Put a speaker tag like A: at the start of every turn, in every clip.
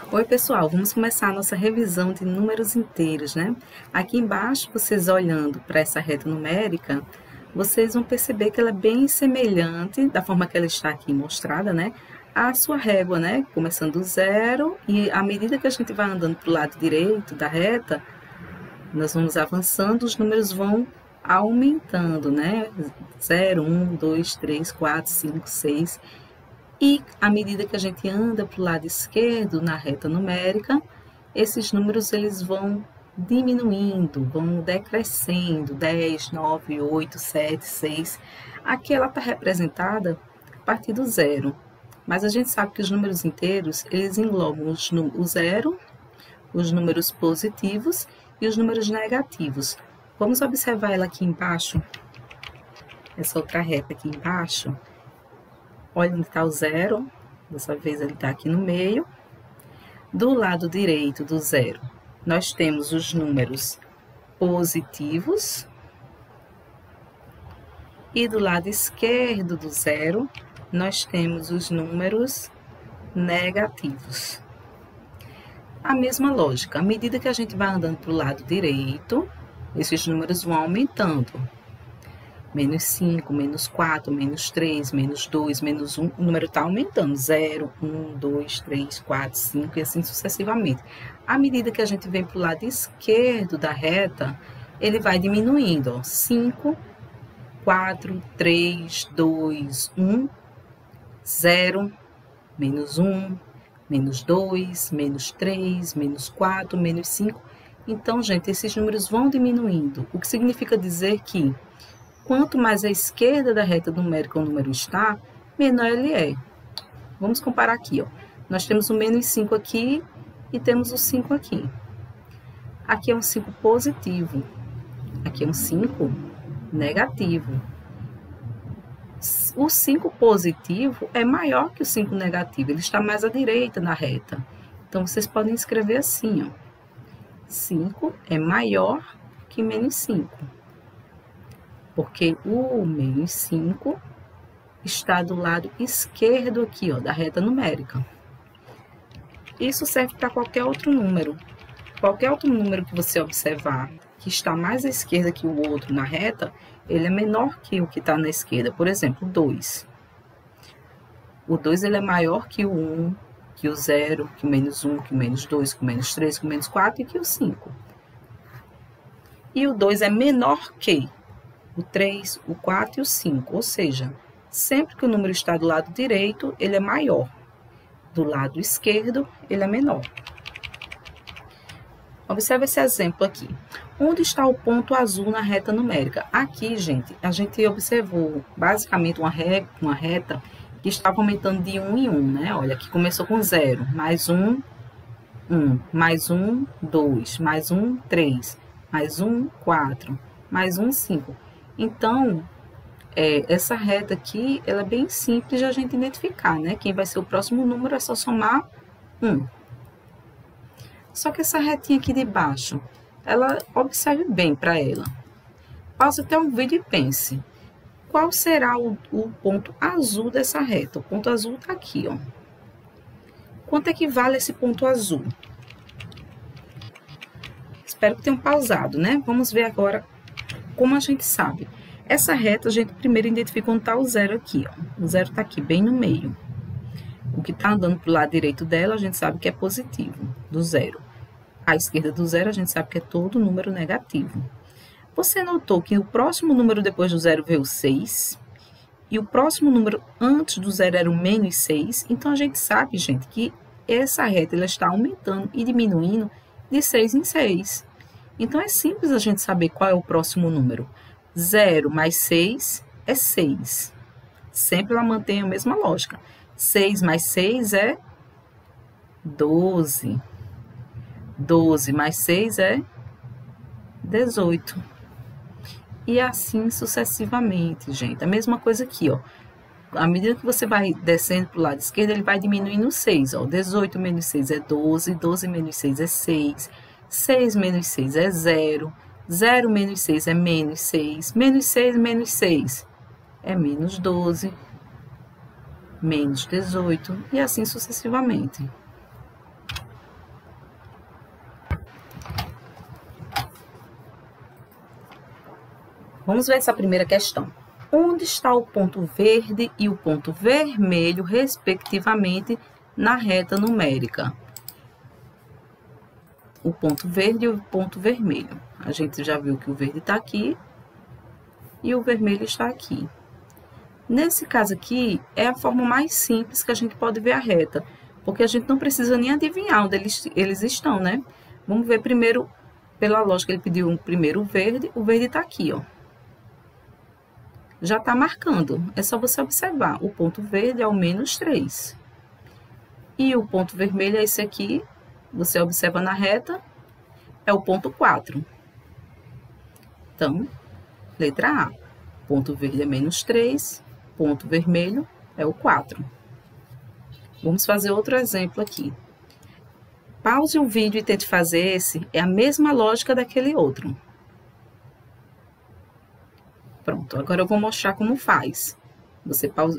A: Oi, pessoal, vamos começar a nossa revisão de números inteiros, né? Aqui embaixo, vocês olhando para essa reta numérica, vocês vão perceber que ela é bem semelhante, da forma que ela está aqui mostrada, né? À sua régua, né? Começando do zero, e à medida que a gente vai andando para o lado direito da reta, nós vamos avançando, os números vão aumentando, né? 0, 1, 2, 3, 4, 5, 6... E, à medida que a gente anda para o lado esquerdo, na reta numérica, esses números eles vão diminuindo, vão decrescendo, 10, 9, 8, 7, 6. Aqui ela está representada a partir do zero. Mas a gente sabe que os números inteiros, eles englobam o zero, os números positivos e os números negativos. Vamos observar ela aqui embaixo, essa outra reta aqui embaixo. Olha onde está o zero, dessa vez ele está aqui no meio. Do lado direito do zero, nós temos os números positivos. E do lado esquerdo do zero, nós temos os números negativos. A mesma lógica, à medida que a gente vai andando para o lado direito, esses números vão aumentando. Menos 5, menos 4, menos 3, menos 2, menos 1, o número está aumentando, 0, 1, 2, 3, 4, 5 e assim sucessivamente. À medida que a gente vem para o lado esquerdo da reta, ele vai diminuindo, ó, 5, 4, 3, 2, 1, 0, menos 1, menos 2, menos 3, menos 4, menos 5. Então, gente, esses números vão diminuindo, o que significa dizer que quanto mais à esquerda da reta numérica o número está, menor ele é. Vamos comparar aqui, ó. Nós temos o menos 5 aqui e temos o 5 aqui. Aqui é um 5 positivo. Aqui é um 5 negativo. O 5 positivo é maior que o 5 negativo. Ele está mais à direita na reta. Então, vocês podem escrever assim, ó. 5 é maior que menos 5. Porque o menos 5 está do lado esquerdo aqui, ó, da reta numérica. Isso serve para qualquer outro número. Qualquer outro número que você observar que está mais à esquerda que o outro na reta, ele é menor que o que está na esquerda. Por exemplo, o 2. O 2 ele é maior que o 1, que o 0, que o menos 1, que o menos 2, que o menos 3, que o menos 4 e que o 5. E o 2 é menor que o 3, o 4 e o 5, ou seja, sempre que o número está do lado direito, ele é maior. Do lado esquerdo, ele é menor. Observe esse exemplo aqui. Onde está o ponto azul na reta numérica? Aqui, gente, a gente observou basicamente uma reta que estava aumentando de 1 em 1, né? Olha, aqui começou com 0, mais 1, 1, mais 1, 2, mais 1, 3, mais 1, 4, mais 1, 5. Então, essa reta aqui, ela é bem simples de a gente identificar, né? Quem vai ser o próximo número é só somar 1. Só que essa retinha aqui de baixo, ela, observe bem para ela. Pause até um vídeo e pense. Qual será o ponto azul dessa reta? O ponto azul está aqui, ó. Quanto é que vale esse ponto azul? Espero que tenham pausado, né? Vamos ver agora como a gente sabe. Essa reta, a gente primeiro identifica onde está o zero aqui, ó. O zero está aqui, bem no meio. O que está andando para o lado direito dela, a gente sabe que é positivo, do zero. À esquerda do zero, a gente sabe que é todo número negativo. Você notou que o próximo número depois do zero veio o 6, e o próximo número antes do zero era o menos 6, então a gente sabe, gente, que essa reta ela está aumentando e diminuindo de 6 em 6. Então, é simples a gente saber qual é o próximo número. 0 mais 6 é 6. Sempre ela mantém a mesma lógica. 6 mais 6 é 12. 12 mais 6 é 18. E assim sucessivamente, gente. A mesma coisa aqui, ó. À medida que você vai descendo para o lado esquerdo, ele vai diminuindo 6, ó. 18 menos 6 é 12, 12 menos 6 é 6, 6 menos 6 é 0, 0 menos 6 é menos 6, menos 6 menos 6 é menos 12, menos 18, e assim sucessivamente. Vamos ver essa primeira questão. Onde está o ponto verde e o ponto vermelho, respectivamente, na reta numérica? O ponto verde e o ponto vermelho. A gente já viu que o verde está aqui e o vermelho está aqui. Nesse caso aqui, é a forma mais simples que a gente pode ver a reta, porque a gente não precisa nem adivinhar onde eles estão, né? Vamos ver primeiro, pela lógica, ele pediu primeiro o verde está aqui, ó. Já está marcando, é só você observar. O ponto verde é o -3. E o ponto vermelho é esse aqui, você observa na reta, é o ponto 4. Então, letra A. Ponto verde é -3, ponto vermelho é o 4. Vamos fazer outro exemplo aqui. Pause o vídeo e tente fazer esse, é a mesma lógica daquele outro. Pronto, agora eu vou mostrar como faz.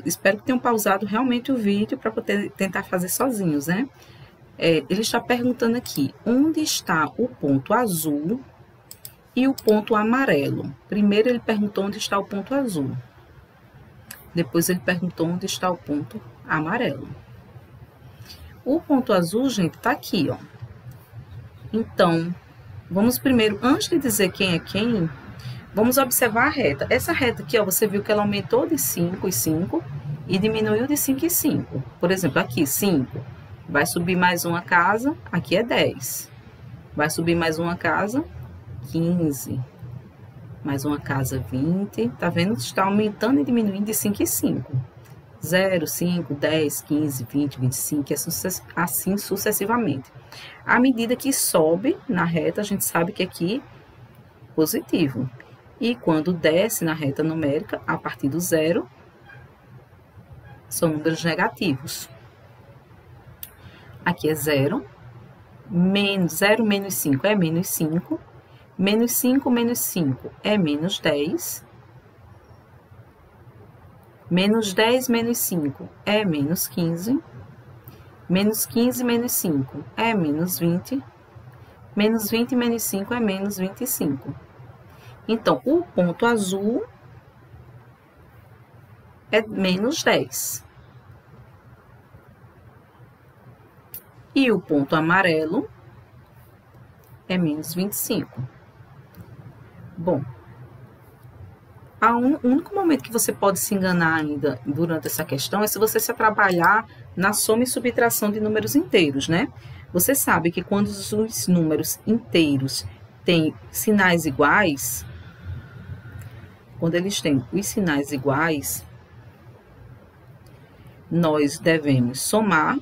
A: Espero que tenham pausado realmente o vídeo para poder tentar fazer sozinhos, né? Ele está perguntando aqui, onde está o ponto azul e o ponto amarelo? Primeiro ele perguntou onde está o ponto azul. Depois ele perguntou onde está o ponto amarelo. O ponto azul, gente, está aqui, ó. Então, vamos primeiro, antes de dizer quem é quem, vamos observar a reta. Essa reta aqui, ó, você viu que ela aumentou de 5 em 5 e diminuiu de 5 em 5. Por exemplo, aqui, 5. Vai subir mais uma casa, aqui é 10. Vai subir mais uma casa, 15. Mais uma casa, 20. Tá vendo? Está aumentando e diminuindo de 5 em 5. 0, 5, 10, 15, 20, 25, assim sucessivamente. À medida que sobe na reta, a gente sabe que aqui é positivo. E quando desce na reta numérica, a partir do 0, são números negativos. Aqui é 0, 0 menos 5 é -5, menos 5 menos 5 é -10, menos 10 menos 5 é -15, menos 15 menos 5 é -20, menos 20 menos 5 é -25. Então, o ponto azul é -10. E o ponto amarelo é -25. Bom, o único momento que você pode se enganar ainda durante essa questão é se você se trabalhar na soma e subtração de números inteiros, né? Você sabe que quando os números inteiros têm sinais iguais, quando eles têm os sinais iguais, nós devemos somar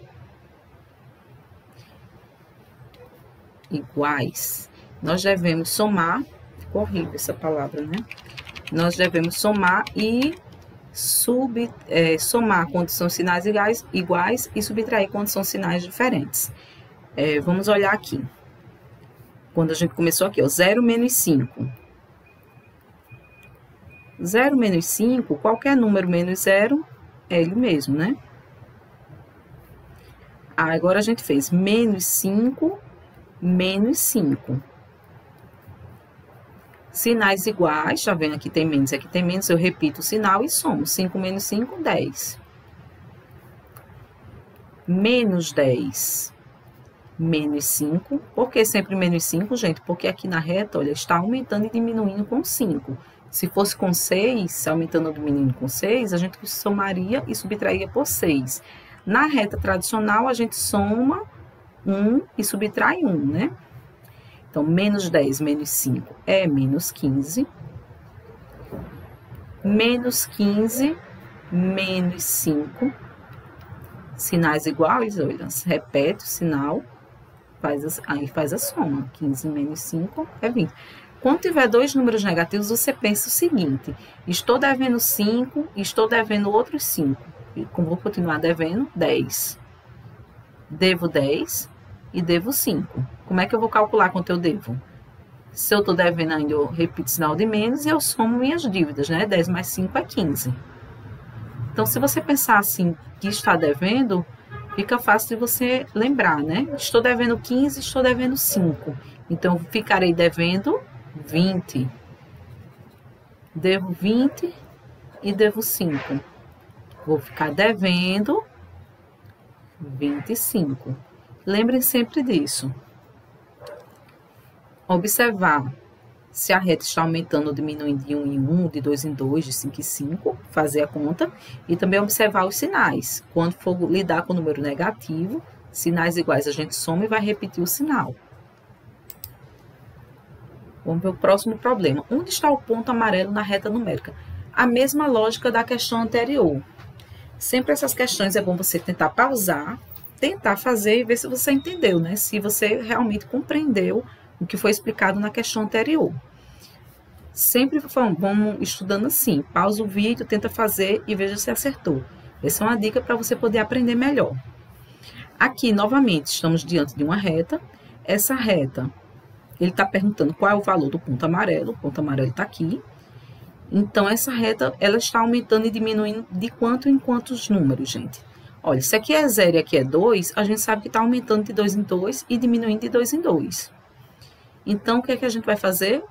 A: iguais. Nós devemos somar, ficou horrível essa palavra, né? Nós devemos somar e somar quando são sinais iguais e subtrair quando são sinais diferentes. Vamos olhar aqui. Quando a gente começou aqui, ó, 0 menos 5. 0 menos 5, qualquer número menos 0 é ele mesmo, né? Agora a gente fez menos 5, menos 5. Sinais iguais, tá vendo? Aqui tem menos, aqui tem menos, eu repito o sinal e somo. 5 menos 5, 10. Menos 10, menos 5. Por que sempre menos 5, gente? Porque aqui na reta, olha, está aumentando e diminuindo com 5. Se fosse com 6, aumentando ou diminuindo com 6, a gente somaria e subtraía por 6. Na reta tradicional, a gente soma 1 e subtrai 1, né? Então, menos 10 menos 5 é menos 15. Menos 15, menos 5. Sinais iguais, olha, repete o sinal, aí faz a soma. 15 menos 5 é 20. Quando tiver dois números negativos, você pensa o seguinte: estou devendo 5, estou devendo outros 5. Vou continuar devendo 10. Devo 10 e devo 5. Como é que eu vou calcular quanto eu devo? Se eu estou devendo ainda, eu repito o sinal de menos e eu somo minhas dívidas, né? 10 mais 5 é 15. Então, se você pensar assim, que está devendo, fica fácil de você lembrar, né? Estou devendo 15, estou devendo 5. Então, ficarei devendo 20. devo 20 e devo 5. Vou ficar devendo 25. Lembrem sempre disso. Observar se a reta está aumentando ou diminuindo de 1 em 1, de 2 em 2, de 5 em 5, fazer a conta. E também observar os sinais. Quando for lidar com o número negativo, sinais iguais a gente soma e vai repetir o sinal. Vamos ver o próximo problema. Onde está o ponto amarelo na reta numérica? A mesma lógica da questão anterior. Sempre essas questões é bom você tentar pausar, tentar fazer e ver se você entendeu, né? Se você realmente compreendeu o que foi explicado na questão anterior. Sempre vamos estudando assim. Pausa o vídeo, tenta fazer e veja se acertou. Essa é uma dica para você poder aprender melhor. Aqui, novamente, estamos diante de uma reta. Essa reta, ele está perguntando qual é o valor do ponto amarelo. O ponto amarelo está aqui. Então, essa reta, ela está aumentando e diminuindo de quanto em quantos números, gente? Olha, se aqui é 0 e aqui é 2, a gente sabe que está aumentando de 2 em 2 e diminuindo de 2 em 2. Então, o que é que a gente vai fazer?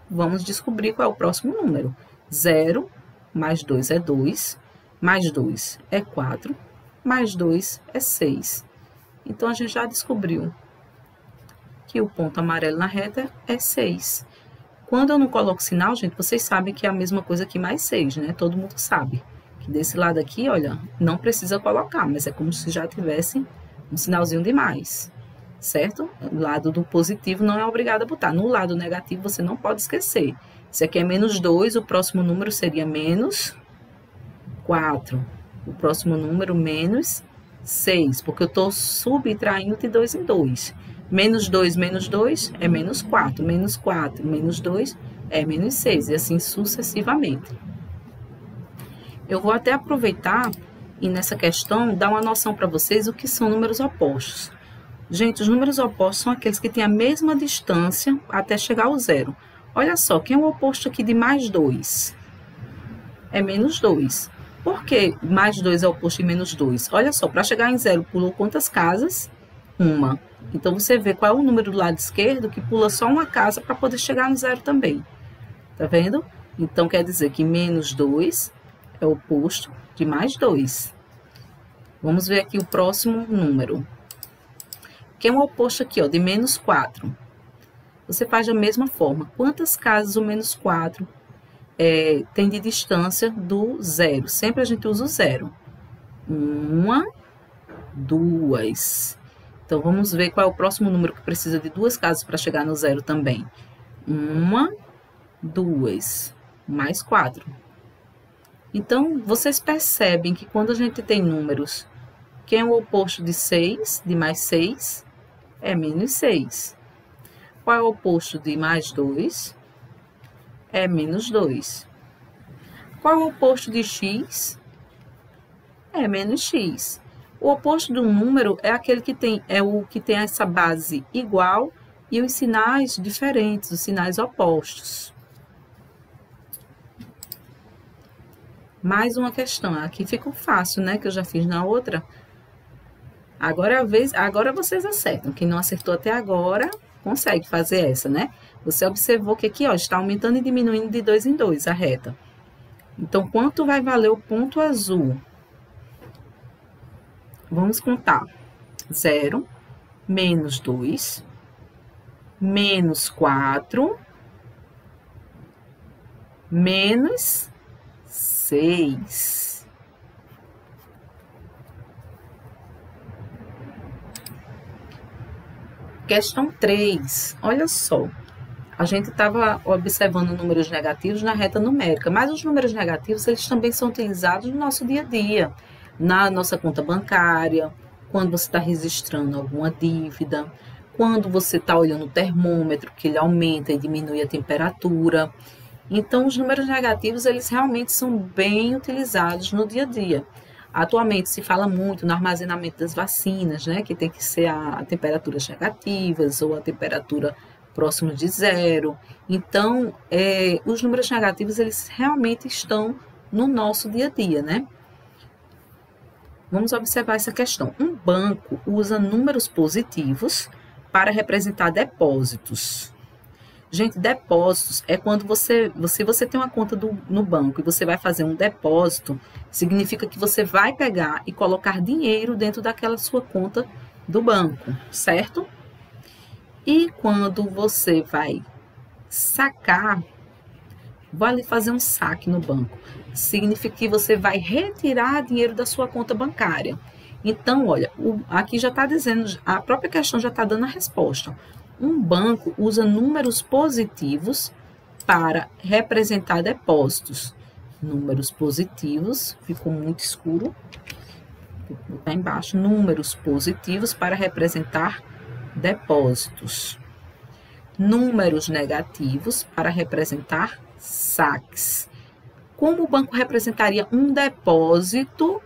A: Vamos descobrir qual é o próximo número. 0 mais 2 é 2, mais 2 é 4, mais 2 é 6. Então, a gente já descobriu que o ponto amarelo na reta é 6. Quando eu não coloco sinal, gente, vocês sabem que é a mesma coisa que mais 6, né? Todo mundo sabe. Que desse lado aqui, olha, não precisa colocar, mas é como se já tivesse um sinalzinho de mais. Certo? O lado do positivo não é obrigado a botar. No lado negativo, você não pode esquecer. Se aqui é menos 2, o próximo número seria menos 4. O próximo número, menos 6, porque eu estou subtraindo de 2 em 2. Menos 2 é menos 4. Menos 4, menos 2 é menos 6. E assim sucessivamente. Eu vou até aproveitar e nessa questão dar uma noção para vocês o que são números opostos. Gente, os números opostos são aqueles que têm a mesma distância até chegar ao zero. Olha só, quem é o oposto aqui de mais 2? É menos 2. Por que mais 2 é o oposto de menos 2? Olha só, para chegar em zero, pulou quantas casas? Uma. Então, você vê qual é o número do lado esquerdo que pula só uma casa para poder chegar no zero também. Tá vendo? Então, quer dizer que menos 2 é o oposto de mais 2. Vamos ver aqui o próximo número. Que é o oposto aqui, ó, de menos 4. Você faz da mesma forma. Quantas casas o menos 4 tem de distância do zero? Sempre a gente usa o zero. 1, 2. Então, vamos ver qual é o próximo número que precisa de 2 casas para chegar no zero também. 1, 2, mais 4. Então, vocês percebem que quando a gente tem números, quem é o oposto de 6, de mais 6? É menos 6. Qual é o oposto de mais 2? É menos 2. Qual é o oposto de x? É menos x. O oposto do número é aquele que tem, o que tem essa base igual e os sinais diferentes, os sinais opostos. Mais uma questão. Aqui ficou fácil, né? Que eu já fiz na outra. Agora vocês acertam. Quem não acertou até agora, consegue fazer essa, né? Você observou que aqui, ó, está aumentando e diminuindo de 2 em 2 a reta. Então, quanto vai valer o ponto azul? Vamos contar. 0, menos 2, menos 4, menos 6. Questão 3, olha só, a gente estava observando números negativos na reta numérica, mas os números negativos, eles também são utilizados no nosso dia a dia, na nossa conta bancária, quando você está registrando alguma dívida, quando você está olhando o termômetro, que ele aumenta e diminui a temperatura. Então, os números negativos, eles realmente são bem utilizados no dia a dia. Atualmente se fala muito no armazenamento das vacinas, né? Que tem que ser a temperaturas negativas ou a temperatura próxima de zero. Então, os números negativos, eles realmente estão no nosso dia a dia, né? Vamos observar essa questão. Um banco usa números positivos para representar depósitos. Gente, depósitos é quando se você tem uma conta no banco e você vai fazer um depósito, significa que você vai pegar e colocar dinheiro dentro daquela sua conta do banco, certo? E quando você vai sacar, vai fazer um saque no banco, significa que você vai retirar dinheiro da sua conta bancária. Então, olha, aqui já está dizendo, a própria questão já está dando a resposta. Um banco usa números positivos para representar depósitos. Números positivos, ficou muito escuro, vou botar embaixo, números positivos para representar depósitos. Números negativos para representar saques. Como o banco representaria um depósito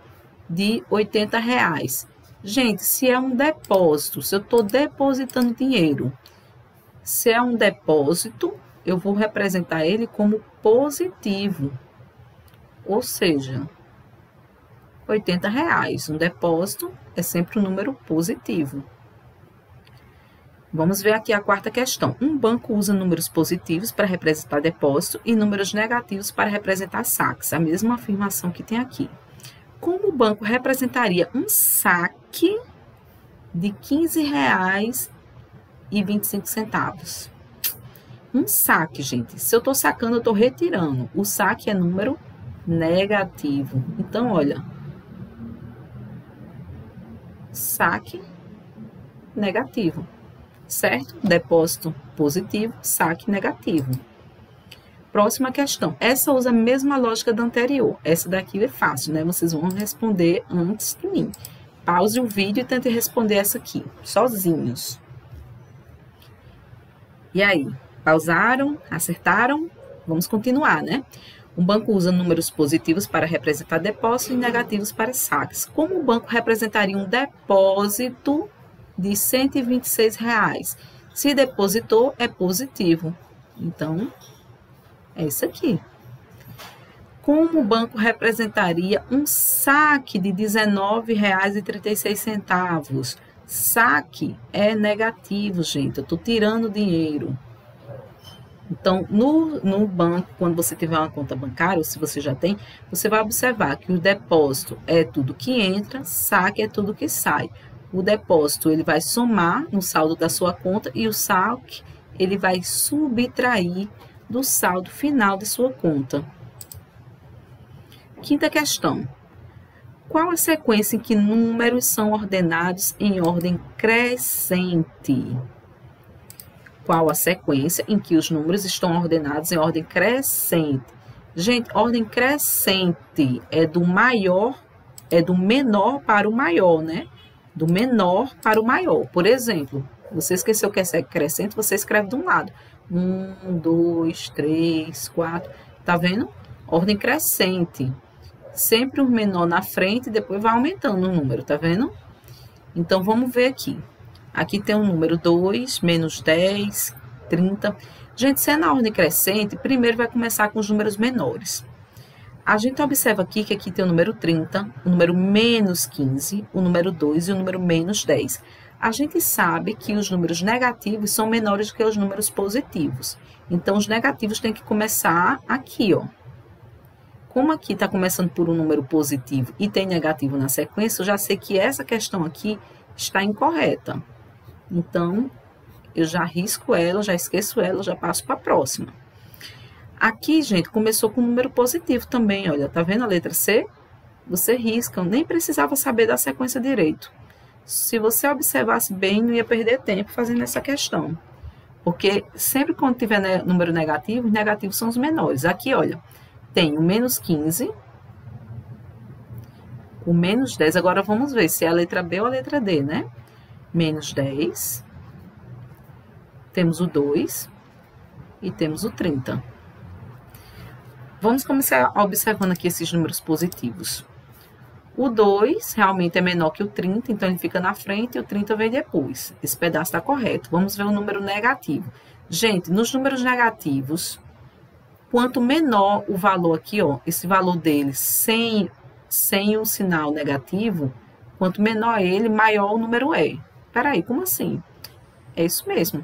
A: de R$80? Gente, se é um depósito, se eu estou depositando dinheiro, se é um depósito, eu vou representar ele como positivo. Ou seja, R$80. Um depósito é sempre um número positivo. Vamos ver aqui a quarta questão. Um banco usa números positivos para representar depósito e números negativos para representar saques. A mesma afirmação que tem aqui. Como o banco representaria um saque de R$15,25? Um saque, gente. Se eu estou sacando, eu estou retirando. O saque é número negativo. Então, olha. Saque negativo. Certo? Depósito positivo, saque negativo. Próxima questão. Essa usa a mesma lógica da anterior. Essa daqui é fácil, né? Vocês vão responder antes de mim. Pause o vídeo e tente responder essa aqui, sozinhos. E aí? Pausaram? Acertaram? Vamos continuar, né? Um banco usa números positivos para representar depósitos e negativos para saques. Como o banco representaria um depósito de R$126? Se depositou, é positivo. Então, é isso aqui. Como o banco representaria um saque de R$19,36? Saque é negativo, gente. Eu estou tirando dinheiro. Então, no banco, quando você tiver uma conta bancária, ou se você já tem, você vai observar que o depósito é tudo que entra, saque é tudo que sai. O depósito, ele vai somar no saldo da sua conta e o saque, ele vai subtrair do saldo final de sua conta. Quinta questão. Qual a sequência em que números são ordenados em ordem crescente? Qual a sequência em que os números estão ordenados em ordem crescente? Gente, ordem crescente é do menor para o maior, né? Do menor para o maior. Por exemplo, você esqueceu que é crescente, você escreve de um lado. 1, 2, 3, 4. Tá vendo? Ordem crescente. Sempre o menor na frente e depois vai aumentando o número, tá vendo? Então, vamos ver aqui. Aqui tem o número 2, menos 10, 30. Gente, se é na ordem crescente, primeiro vai começar com os números menores. A gente observa aqui que aqui tem o número 30, o número menos 15, o número 2 e o número menos 10. A gente sabe que os números negativos são menores do que os números positivos. Então, os negativos têm que começar aqui, ó. Como aqui está começando por um número positivo e tem negativo na sequência, eu já sei que essa questão aqui está incorreta. Então, eu já risco ela, já esqueço ela, já passo para a próxima. Aqui, gente, começou com um número positivo também, olha, tá vendo a letra C? Você risca, nem precisava saber da sequência direito. Se você observasse bem, não ia perder tempo fazendo essa questão. Porque sempre quando tiver número negativo, os negativos são os menores. Aqui, olha, tem o menos 15, o menos 10. Agora, vamos ver se é a letra B ou a letra D, né? Menos 10. Temos o 2 e temos o 30. Vamos começar observando aqui esses números positivos. O 2 realmente é menor que o 30, então ele fica na frente e o 30 vem depois. Esse pedaço está correto. Vamos ver o número negativo. Gente, nos números negativos, quanto menor o valor aqui, ó, esse valor dele sem o sinal negativo, quanto menor ele, maior o número é. Peraí, como assim? É isso mesmo.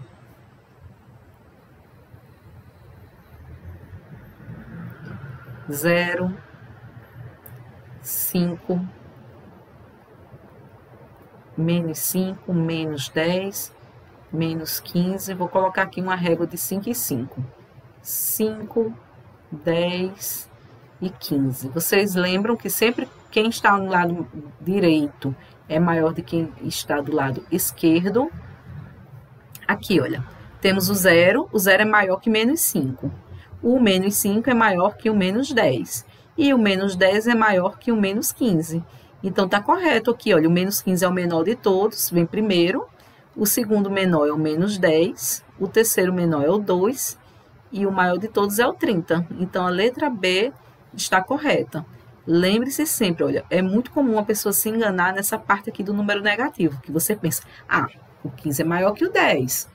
A: 0, 5, menos 5, menos 10, menos 15. Vou colocar aqui uma régua de 5 e 5. 5, 10 e 15. Vocês lembram que sempre quem está no lado direito é maior de quem está do lado esquerdo. Aqui, olha, temos o 0 é maior que menos 5. O menos 5 é maior que o menos 10. E o menos 10 é maior que o menos 15. Então, tá correto aqui, olha, o menos 15 é o menor de todos, vem primeiro. O segundo menor é o menos 10. O terceiro menor é o 2. E o maior de todos é o 30. Então, a letra B está correta. Lembre-se sempre, olha, é muito comum a pessoa se enganar nessa parte aqui do número negativo, que você pensa, ah, o 15 é maior que o 10.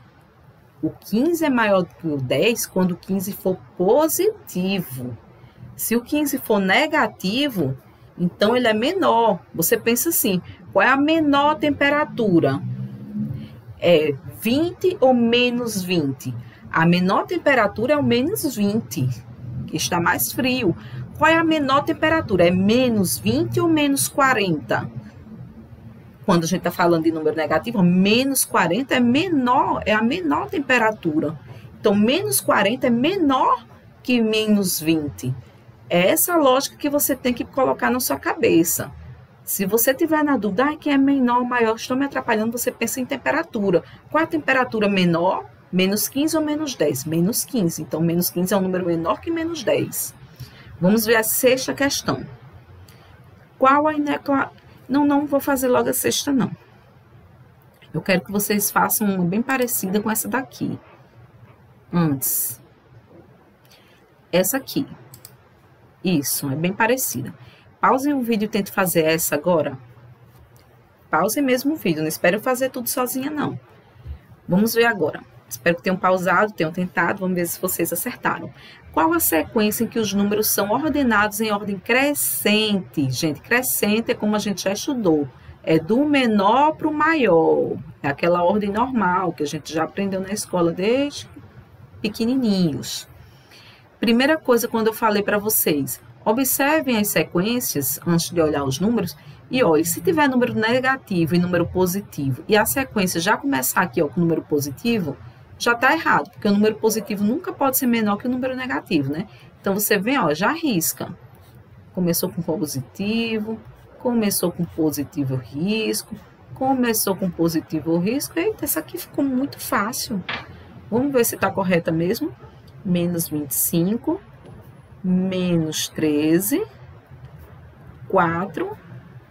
A: O 15 é maior que o 10 quando o 15 for positivo. Se o 15 for negativo, então ele é menor. Você pensa assim, qual é a menor temperatura? É 20 ou menos 20? A menor temperatura é o menos 20, que está mais frio. Qual é a menor temperatura? É menos 20 ou menos 40? Quando a gente está falando de número negativo, menos 40 é menor, é a menor temperatura. Então, menos 40 é menor que menos 20. É essa lógica que você tem que colocar na sua cabeça. Se você tiver na dúvida, quem é menor ou maior, estou me atrapalhando, você pensa em temperatura. Qual é a temperatura menor? Menos 15 ou menos 10? Menos 15. Então, menos 15 é um número menor que menos 10. Vamos ver a sexta questão. Qual a inequação? Não vou fazer logo a sexta, não. Eu quero que vocês façam uma bem parecida com essa daqui. Antes. Essa aqui. Isso, é bem parecida. Pause o vídeo e tente fazer essa agora. Pause mesmo o vídeo, não espero fazer tudo sozinha, não. Vamos ver agora. Espero que tenham pausado, tenham tentado, vamos ver se vocês acertaram. Qual a sequência em que os números são ordenados em ordem crescente? Gente, crescente é como a gente já estudou. É do menor para o maior. É aquela ordem normal que a gente já aprendeu na escola desde pequenininhos. Primeira coisa, quando eu falei para vocês, observem as sequências antes de olhar os números e olhem, se tiver número negativo e número positivo e a sequência já começar aqui ó, com número positivo, já está errado, porque o número positivo nunca pode ser menor que o número negativo, né? Então, você vem, ó, já risca. Começou com positivo, começou com positivo risco, começou com positivo risco. Eita, essa aqui ficou muito fácil. Vamos ver se está correta mesmo. Menos 25, menos 13, 4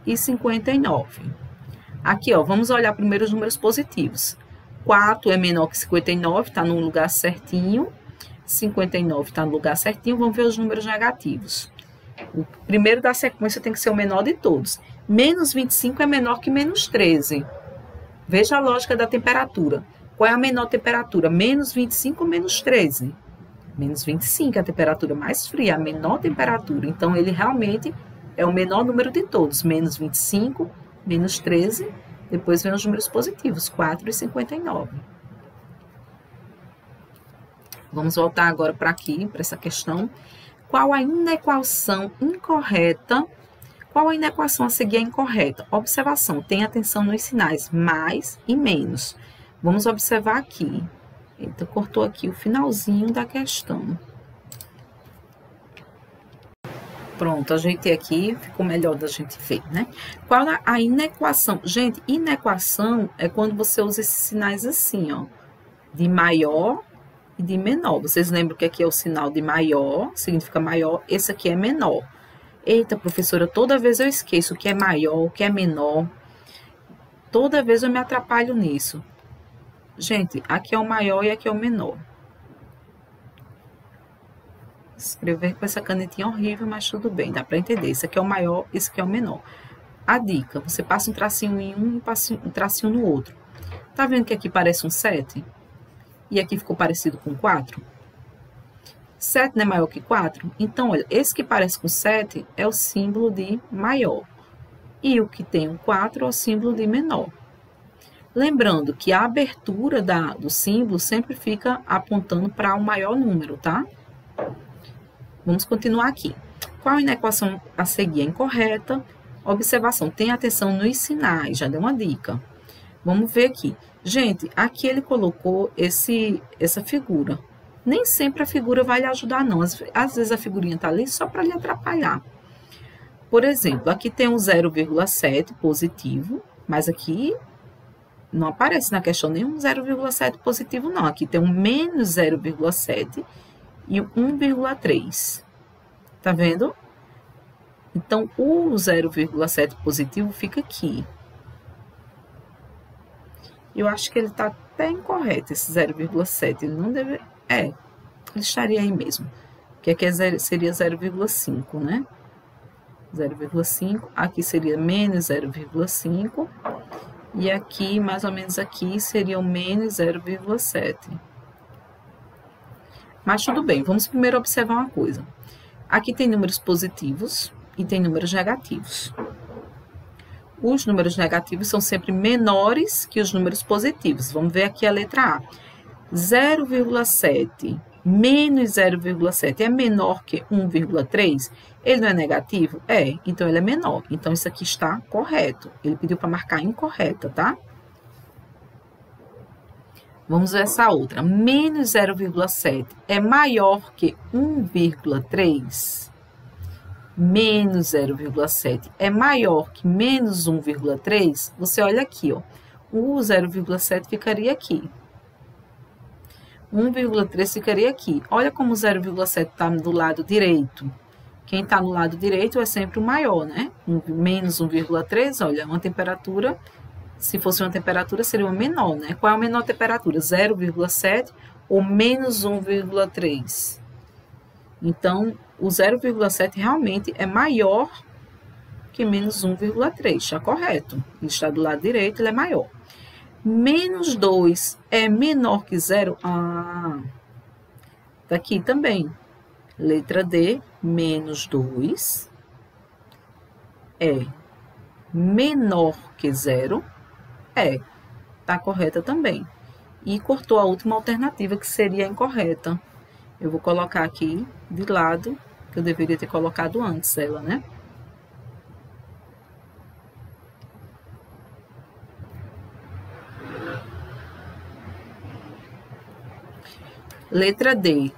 A: e 59. Aqui, ó, vamos olhar primeiro os números positivos. 4 é menor que 59, está no lugar certinho. 59 está no lugar certinho. Vamos ver os números negativos. O primeiro da sequência tem que ser o menor de todos. Menos 25 é menor que menos 13. Veja a lógica da temperatura. Qual é a menor temperatura? Menos 25 ou menos 13? Menos 25 é a temperatura mais fria, a menor temperatura. Então, ele realmente é o menor número de todos. Menos 25, menos 13. Depois vem os números positivos, 4 e 59. Vamos voltar agora para aqui, para essa questão. Qual a inequação incorreta? Qual a inequação a seguir é incorreta? Observação, tenha atenção nos sinais mais e menos. Vamos observar aqui. Eita, cortou aqui o finalzinho da questão. Pronto, ajeitei aqui, ficou melhor da gente ver, né? Qual a inequação? Gente, inequação é quando você usa esses sinais assim, ó. De maior e de menor. Vocês lembram que aqui é o sinal de maior, significa maior, esse aqui é menor. Eita, professora, toda vez eu esqueço o que é maior, o que é menor. Toda vez eu me atrapalho nisso. Gente, aqui é o maior e aqui é o menor. Escrever com essa canetinha horrível, mas tudo bem, dá para entender. Esse aqui é o maior, esse aqui é o menor. A dica, você passa um tracinho em um e um tracinho no outro. Tá vendo que aqui parece um 7? E aqui ficou parecido com 4? 7 não é maior que 4? Então, olha, esse que parece com 7 é o símbolo de maior. E o que tem um 4 é o símbolo de menor. Lembrando que a abertura do símbolo sempre fica apontando para o maior número, tá? Vamos continuar aqui. Qual inequação a seguir é incorreta? Observação, tenha atenção nos sinais, já deu uma dica. Vamos ver aqui. Gente, aqui ele colocou essa figura. Nem sempre a figura vai lhe ajudar, não. Às vezes a figurinha está ali só para lhe atrapalhar. Por exemplo, aqui tem um 0,7 positivo, mas aqui não aparece na questão nenhum 0,7 positivo, não. Aqui tem um menos 0,7 e um 1,3. Tá vendo? Então, o 0,7 positivo fica aqui. Eu acho que ele está até incorreto, esse 0,7. Ele não deve... ele estaria aí mesmo. Que aqui seria 0,5, né? 0,5. Aqui seria menos 0,5. E aqui, mais ou menos aqui, seria o menos 0,7. Mas tudo bem, vamos primeiro observar uma coisa. Aqui tem números positivos e tem números negativos. Os números negativos são sempre menores que os números positivos. Vamos ver aqui a letra A. 0,7 menos 0,7 é menor que 1,3? Ele não é negativo? É, então ele é menor. Então, isso aqui está correto. Ele pediu para marcar incorreta, tá? Vamos ver essa outra. Menos 0,7 é maior que 1,3? Menos 0,7 é maior que menos 1,3? Você olha aqui, ó. O 0,7 ficaria aqui. 1,3 ficaria aqui. Olha como o 0,7 está do lado direito. Quem está no lado direito é sempre o maior, né? Menos 1,3, olha, uma temperatura, se fosse uma temperatura, seria uma menor, né? Qual é a menor temperatura? 0,7 ou menos 1,3? Então, o 0,7 realmente é maior que menos 1,3, está correto. Ele está do lado direito, ele é maior. Menos 2 é menor que 0? Ah, daqui também. Letra D, menos 2 é menor que 0? É, tá correta também. E cortou a última alternativa, que seria a incorreta. Eu vou colocar aqui de lado, que eu deveria ter colocado antes ela, né? Letra D.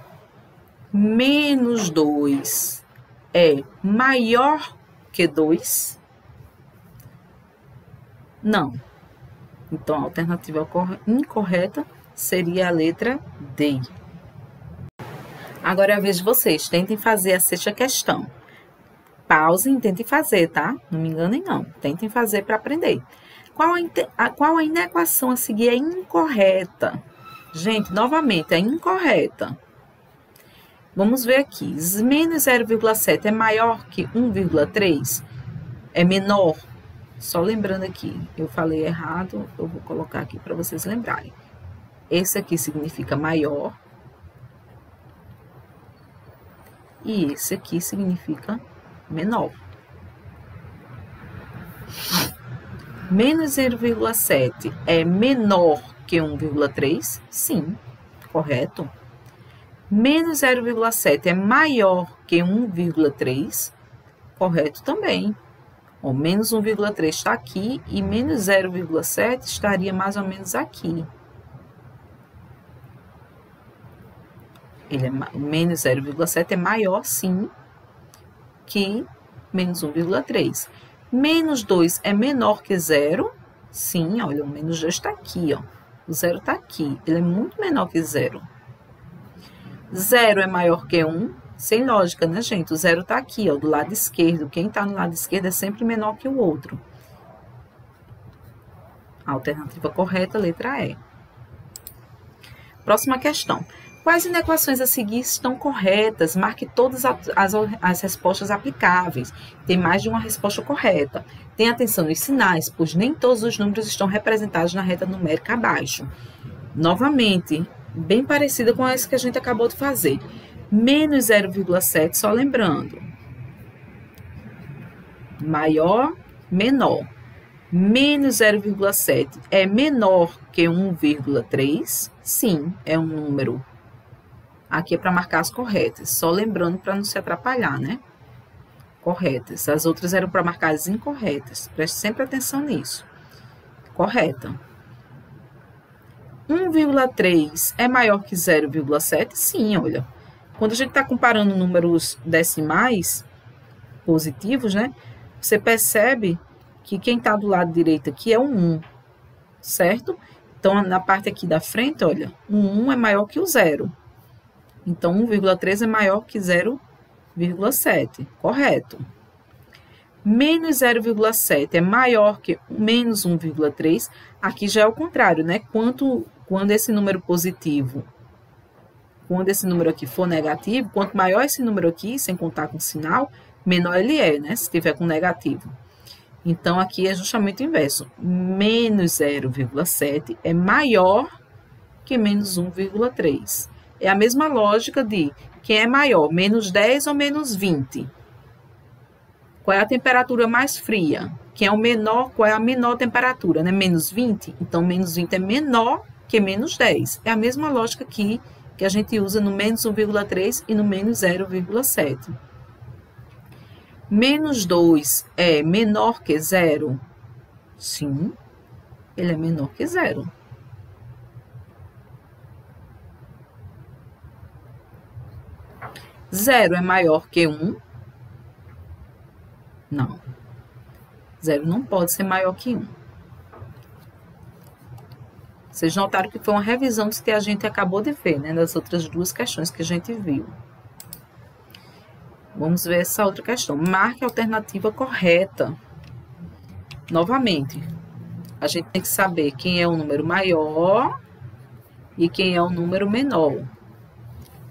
A: Menos 2 é maior que 2? Não. Então, a alternativa incorreta seria a letra D. Agora é a vez de vocês. Tentem fazer a sexta questão. Pausem e tentem fazer, tá? Não me enganem, não. Tentem fazer para aprender. Qual a inequação a seguir é incorreta? Gente, novamente, é incorreta. Vamos ver aqui. Menos 0,7 é maior que 1,3? É menor? Só lembrando aqui, eu falei errado, eu vou colocar aqui para vocês lembrarem. Esse aqui significa maior. E esse aqui significa menor. Menos 0,7 é menor que 1,3? Sim, correto. Menos 0,7 é maior que 1,3? Correto também. Ó, menos 1,3 está aqui e menos 0,7 estaria mais ou menos aqui. Menos 0,7 é maior, sim, que menos 1,3. Menos 2 é menor que 0? Sim, olha, o menos 2 está aqui, ó. O 0 está aqui, ele é muito menor que 0. 0 é maior que 1? Sem lógica, né, gente? O 0 está aqui, ó, do lado esquerdo. Quem está no lado esquerdo é sempre menor que o outro. A alternativa correta, letra E. Próxima questão. Quais inequações a seguir estão corretas? Marque todas as respostas aplicáveis. Tem mais de uma resposta correta. Tenha atenção nos sinais, pois nem todos os números estão representados na reta numérica abaixo. Novamente, bem parecida com essa que a gente acabou de fazer. Menos 0,7, só lembrando. Maior, menor. Menos 0,7 é menor que 1,3? Sim, é um número Aqui é para marcar as corretas, só lembrando para não se atrapalhar, né? Corretas. As outras eram para marcar as incorretas. Preste sempre atenção nisso. Correta. 1,3 é maior que 0,7? Sim, olha. Quando a gente está comparando números decimais positivos, né? Você percebe que quem está do lado direito aqui é o 1, certo? Então, na parte aqui da frente, olha, o 1 é maior que o 0. Então, 1,3 é maior que 0,7, correto. Menos 0,7 é maior que menos 1,3, aqui já é o contrário, né? Quando esse número positivo, quando esse número aqui for negativo, quanto maior esse número aqui, sem contar com sinal, menor ele é, né? Se tiver com negativo. Então, aqui é justamente o inverso. Menos 0,7 é maior que menos 1,3. É a mesma lógica de quem é maior, menos 10 ou menos 20. Qual é a temperatura mais fria? Quem é o menor, qual é a menor temperatura, né? Menos 20? Então, menos 20 é menor que menos 10. É a mesma lógica aqui que a gente usa no menos 1,3 e no menos 0,7. Menos 2 é menor que 0? Sim, ele é menor que 0. Zero é maior que 1? Não. 0 não pode ser maior que 1. Vocês notaram que foi uma revisão do que a gente acabou de ver, né? Das outras duas questões que a gente viu. Vamos ver essa outra questão. Marque a alternativa correta. Novamente, a gente tem que saber quem é o número maior e quem é o número menor,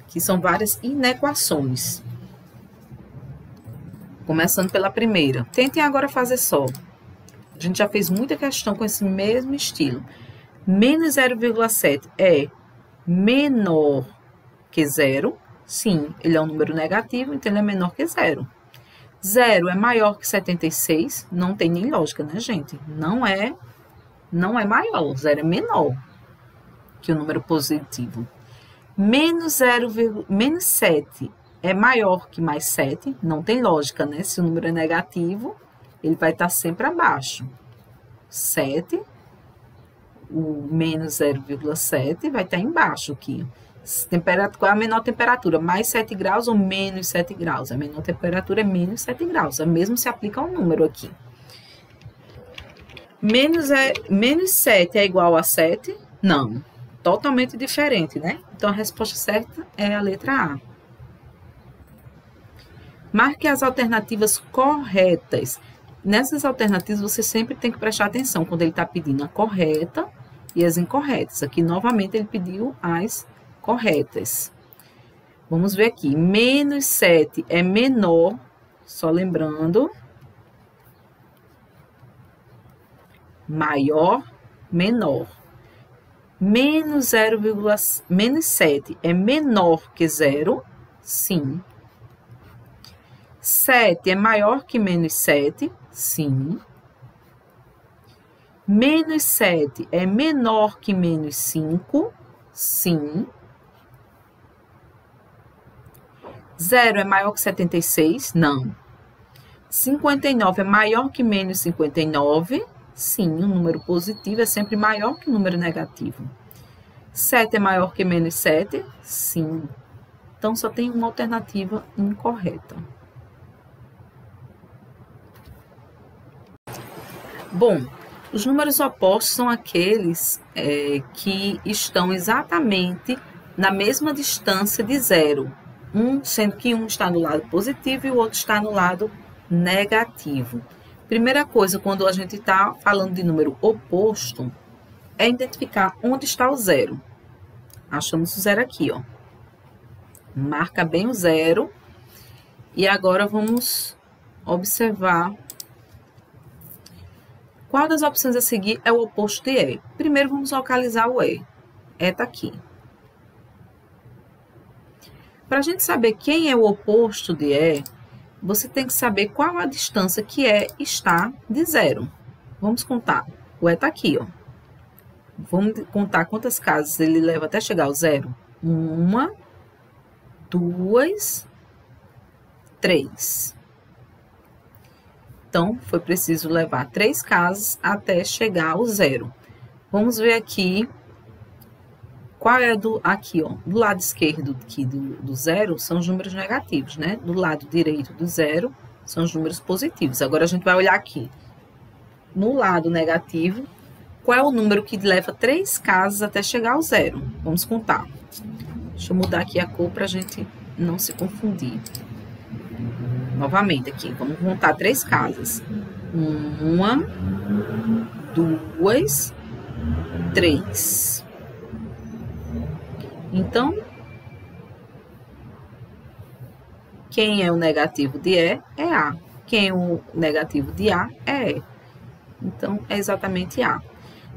A: que são várias inequações. Começando pela primeira. Tentem agora fazer só. A gente já fez muita questão com esse mesmo estilo. Menos 0,7 é menor que 0? Sim, ele é um número negativo, então ele é menor que 0. 0 é maior que 76? Não tem nem lógica, né, gente? Não é maior, 0 é menor que o número positivo. Menos 7 é maior que mais 7? Não tem lógica, né? Se o número é negativo, ele vai estar sempre abaixo. 7, o menos 0,7 vai estar embaixo aqui. Qual é a menor temperatura? Mais 7 graus ou menos 7 graus? A menor temperatura é menos 7 graus. O mesmo se aplica ao número aqui. Menos 7 é igual a 7? Não. Totalmente diferente, né? Então, a resposta certa é a letra A. Marque as alternativas corretas. Nessas alternativas, você sempre tem que prestar atenção quando ele está pedindo a correta e as incorretas. Aqui, novamente, ele pediu as corretas. Vamos ver aqui. Menos 7 é menor, só lembrando. Maior, menor. Menos 7 é menor que 0? Sim. 7 é maior que menos 7? Sim. Menos 7 é menor que menos 5? Sim. 0 é maior que 76? Não. 59 é maior que menos 59? Sim, o número positivo é sempre maior que o número negativo. 7 é maior que menos 7? Sim. Então, só tem uma alternativa incorreta. Bom, os números opostos são aqueles que estão exatamente na mesma distância de 0. Sendo que um está no lado positivo e o outro está no lado negativo. Primeira coisa, quando a gente está falando de número oposto, é identificar onde está o 0. Achamos o 0 aqui, ó. Marca bem o 0. E agora vamos observar qual das opções a seguir é o oposto de E. Primeiro, vamos localizar o E. E está aqui. Para a gente saber quem é o oposto de E, você tem que saber qual a distância que E está de 0. Vamos contar. O E está aqui, ó. Vamos contar quantas casas ele leva até chegar ao 0. 1, 2, 3. Então, foi preciso levar 3 casas até chegar ao 0. Vamos ver aqui qual é aqui, ó, do lado esquerdo aqui do 0 são os números negativos, né? Do lado direito do 0 são os números positivos. Agora, a gente vai olhar aqui. No lado negativo, qual é o número que leva 3 casas até chegar ao 0? Vamos contar. Deixa eu mudar aqui a cor para a gente não se confundir. Novamente aqui, vamos contar 3 casas. 1, 2, 3. Então, quem é o negativo de E é A. Quem é o negativo de A é E. Então, é exatamente A.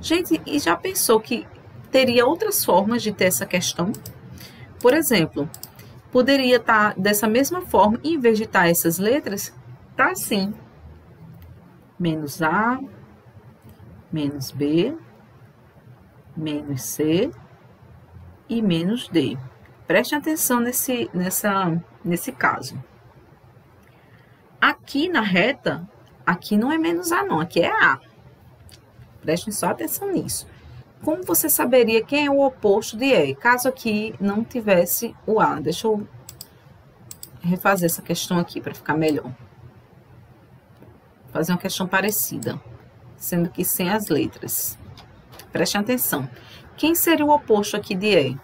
A: Gente, e já pensou que teria outras formas de ter essa questão? Por exemplo, poderia estar dessa mesma forma, em vez de estar essas letras, tá assim. Menos A, menos B, menos C e menos D. Preste atenção nesse caso. Aqui na reta, aqui não é menos A não, aqui é A. Prestem só atenção nisso. Como você saberia quem é o oposto de E? Caso aqui não tivesse o A. Deixa eu refazer essa questão aqui para ficar melhor. Fazer uma questão parecida, sendo que sem as letras. Prestem atenção. Quem seria o oposto aqui de E?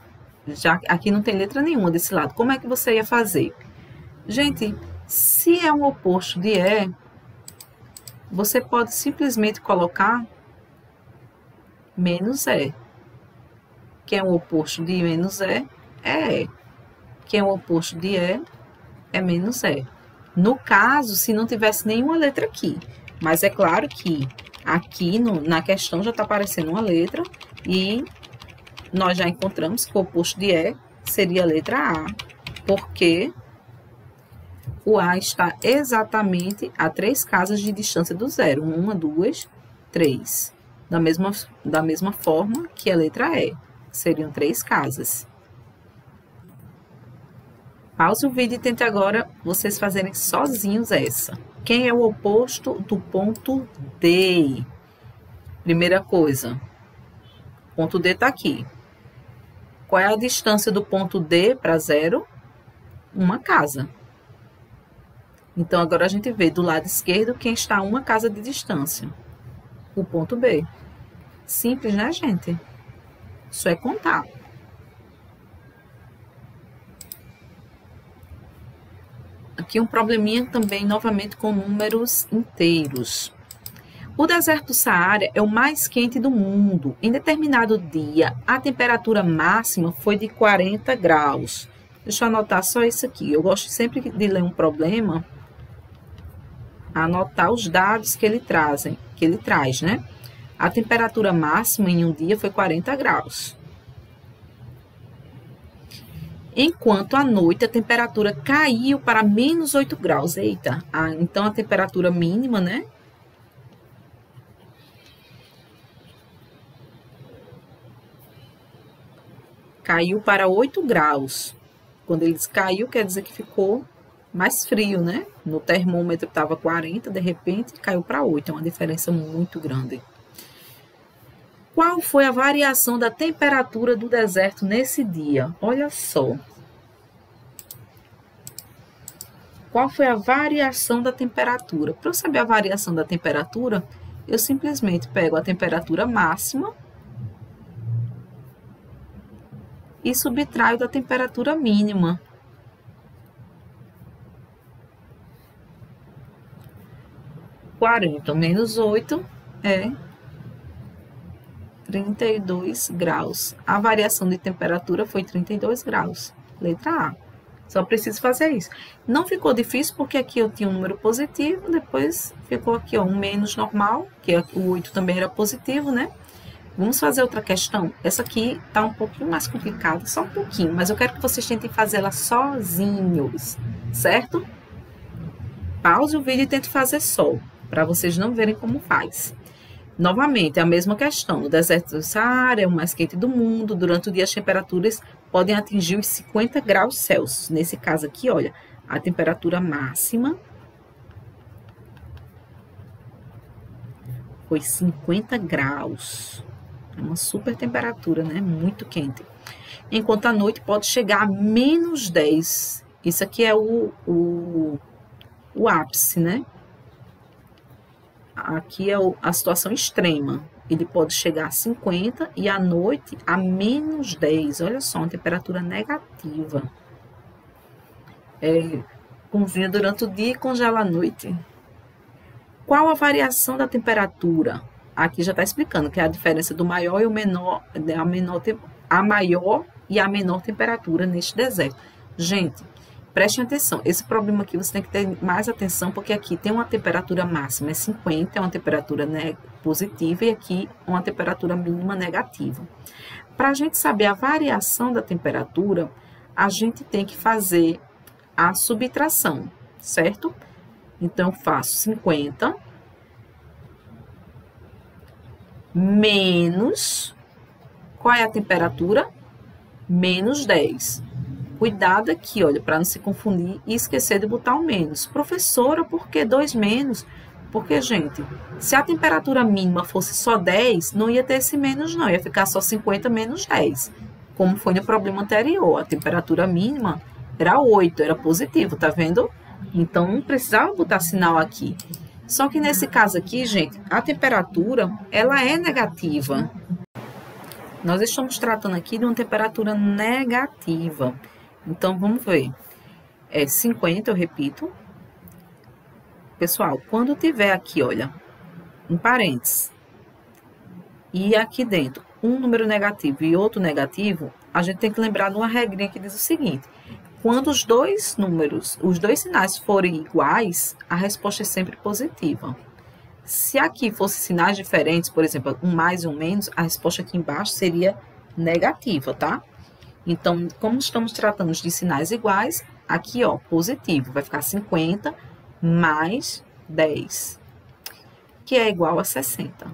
A: Já aqui não tem letra nenhuma desse lado. Como é que você ia fazer? Gente, se é um oposto de E, você pode simplesmente colocar menos E. Quem é o oposto de menos E é E. Quem é o oposto de E é menos E. No caso, se não tivesse nenhuma letra aqui. Mas é claro que aqui na questão já está aparecendo uma letra e nós já encontramos que o oposto de E seria a letra A, porque o A está exatamente a 3 casas de distância do 0. 1, 2, 3. Da mesma forma que a letra E. Seriam 3 casas. Pause o vídeo e tente agora vocês fazerem sozinhos essa. Quem é o oposto do ponto D? Primeira coisa, o ponto D está aqui. Qual é a distância do ponto D para 0? Uma casa. Então, agora a gente vê do lado esquerdo quem está a uma casa de distância. O ponto B. Simples, né, gente? Isso é contar. Aqui um probleminha também, novamente, com números inteiros. O deserto do Saara é o mais quente do mundo. Em determinado dia, a temperatura máxima foi de 40 graus. Deixa eu anotar só isso aqui. Eu gosto sempre de ler um problema, anotar os dados que ele traz, né? A temperatura máxima em um dia foi 40 graus. Enquanto à noite a temperatura caiu para menos 8 graus. Eita, então a temperatura mínima, né? Caiu para 8 graus. Quando ele caiu, quer dizer que ficou mais frio, né? No termômetro estava 40, de repente caiu para 8. É uma diferença muito grande. Qual foi a variação da temperatura do deserto nesse dia? Olha só. Qual foi a variação da temperatura? Para eu saber a variação da temperatura, eu simplesmente pego a temperatura máxima e subtraio da temperatura mínima. Menos 8 é 32 graus. A variação de temperatura foi 32 graus. Letra A. Só preciso fazer isso. Não ficou difícil porque aqui eu tinha um número positivo, depois ficou aqui ó, um menos normal, que o 8 também era positivo, né? Vamos fazer outra questão. Essa aqui tá um pouquinho mais complicada, só um pouquinho, mas eu quero que vocês tentem fazer ela sozinhos, certo? Pause o vídeo e tente fazer só, para vocês não verem como faz. Novamente, a mesma questão. No deserto do Saara, é o mais quente do mundo. Durante o dia, as temperaturas podem atingir os 50 graus Celsius. Nesse caso aqui, olha, a temperatura máxima foi 50 graus. É uma super temperatura, né? Muito quente. Enquanto à noite pode chegar a menos 10. Isso aqui é o ápice, né? Aqui é a situação extrema. Ele pode chegar a 50 e à noite a menos 10. Olha só, uma temperatura negativa. Cozinha durante o dia e congela à noite. Qual a variação da temperatura? Aqui já está explicando que é a diferença do maior e o menor, a maior e a menor temperatura neste deserto. Gente, prestem atenção, esse problema aqui você tem que ter mais atenção, porque aqui tem uma temperatura máxima, é 50, é uma temperatura positiva, e aqui uma temperatura mínima negativa. Para a gente saber a variação da temperatura, a gente tem que fazer a subtração, certo? Então, eu faço 50 menos, qual é a temperatura? Menos 10. Cuidado aqui, olha, para não se confundir e esquecer de botar o menos. Professora, por que 2 menos? Porque, gente, se a temperatura mínima fosse só 10, não ia ter esse menos não, ia ficar só 50 menos 10. Como foi no problema anterior, a temperatura mínima era 8, era positivo, tá vendo? Então, não precisava botar sinal aqui. Só que nesse caso aqui, gente, a temperatura, ela é negativa. Nós estamos tratando aqui de uma temperatura negativa. Então, vamos ver. É 50, eu repito. Pessoal, quando tiver aqui, olha, um parênteses, e aqui dentro um número negativo e outro negativo, a gente tem que lembrar de uma regrinha que diz o seguinte: quando os dois números, os dois sinais forem iguais, a resposta é sempre positiva. Se aqui fossem sinais diferentes, por exemplo, um mais e um menos, a resposta aqui embaixo seria negativa, tá? Então, como estamos tratando de sinais iguais, aqui, ó, positivo, vai ficar 50 mais 10, que é igual a 60.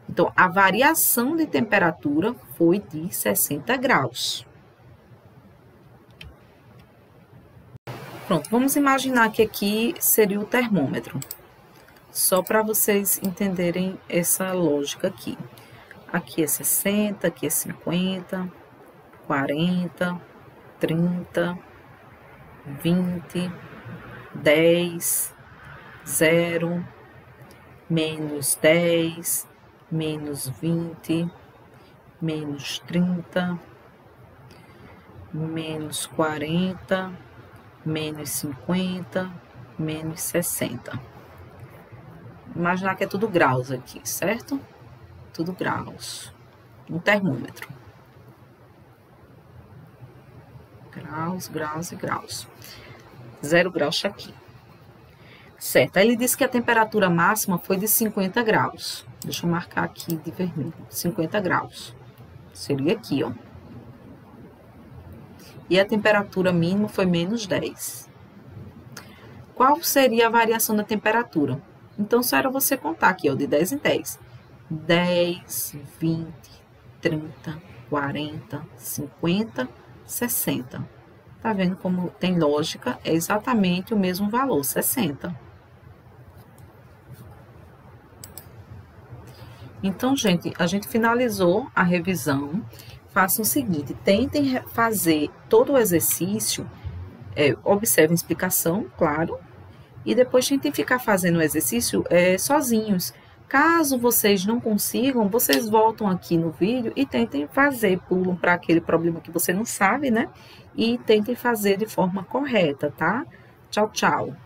A: Então, a variação de temperatura foi de 60 graus. Pronto, vamos imaginar que aqui seria o termômetro. Só para vocês entenderem essa lógica aqui. Aqui é 60, aqui é 50, 40, 30, 20, 10, 0, menos 10, menos 20, menos 30, menos 40, menos 50, menos 60. Imaginar que é tudo graus aqui, certo? Tudo graus. Um termômetro. Graus, graus e graus. 0 graus aqui. Certo, aí ele disse que a temperatura máxima foi de 50 graus. Deixa eu marcar aqui de vermelho. 50 graus. Seria aqui, ó. E a temperatura mínima foi menos 10. Qual seria a variação da temperatura? Então, só era você contar aqui, ó, de 10 em 10. 10, 20, 30, 40, 50, 60. Tá vendo como tem lógica? É exatamente o mesmo valor, 60. Então, gente, a gente finalizou a revisão. Façam o seguinte, tentem fazer todo o exercício, observem a explicação, claro, e depois tentem ficar fazendo o exercício sozinhos. Caso vocês não consigam, vocês voltam aqui no vídeo e tentem fazer, pulam para aquele problema que você não sabe, né? E tentem fazer de forma correta, tá? Tchau, tchau!